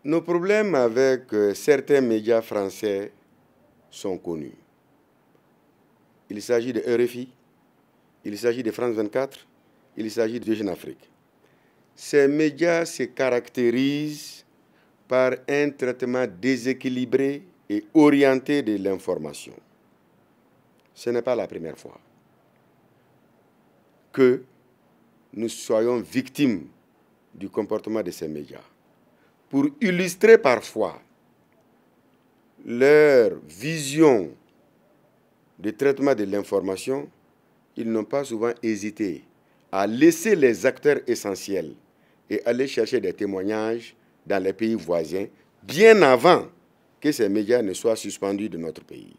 Nos problèmes avec certains médias français sont connus. Il s'agit de RFI, il s'agit de France 24, il s'agit de Jeune Afrique. Ces médias se caractérisent par un traitement déséquilibré et orienté de l'information. Ce n'est pas la première fois que nous soyons victimes du comportement de ces médias. Pour illustrer parfois leur vision de traitement de l'information, ils n'ont pas souvent hésité à laisser les acteurs essentiels et aller chercher des témoignages dans les pays voisins, bien avant que ces médias ne soient suspendus de notre pays.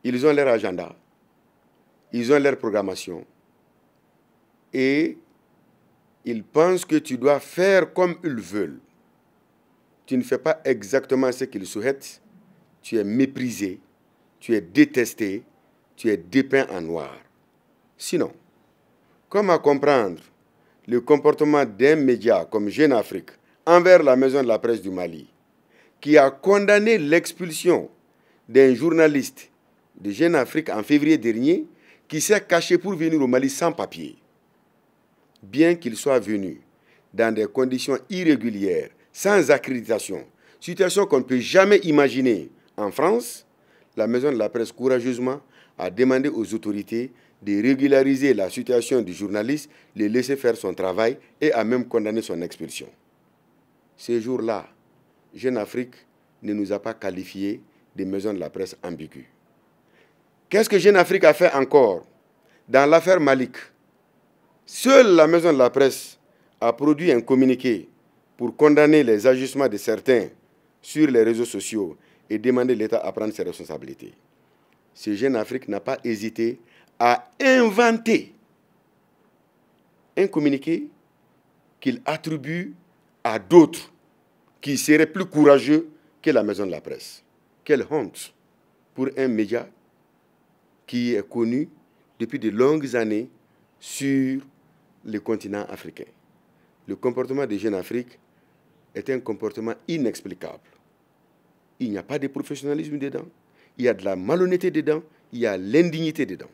Ils ont leur agenda, ils ont leur programmation, et ils pensent que tu dois faire comme ils veulent. Tu ne fais pas exactement ce qu'ils souhaitent, tu es méprisé, tu es détesté, tu es dépeint en noir. Sinon, comment comprendre le comportement d'un média comme Jeune Afrique envers la maison de la presse du Mali, qui a condamné l'expulsion d'un journaliste de Jeune Afrique en février dernier, qui s'est caché pour venir au Mali sans papier. Bien qu'il soit venu dans des conditions irrégulières, sans accréditation, situation qu'on ne peut jamais imaginer en France, la maison de la presse courageusement a demandé aux autorités de régulariser la situation du journaliste, le laisser faire son travail et a même condamné son expulsion. Ce jour-là, Jeune Afrique ne nous a pas qualifiés de maison de la presse ambiguë. Qu'est-ce que Jeune Afrique a fait encore? Dans l'affaire Malik, seule la maison de la presse a produit un communiqué pour condamner les agissements de certains sur les réseaux sociaux et demander l'État à prendre ses responsabilités. Ce Jeune Afrique n'a pas hésité à inventer un communiqué qu'il attribue à d'autres qui seraient plus courageux que la maison de la presse. Quelle honte pour un média qui est connu depuis de longues années sur le continent africain. Le comportement de Jeune Afrique est un comportement inexplicable. Il n'y a pas de professionnalisme dedans, il y a de la malhonnêteté dedans, il y a l'indignité dedans.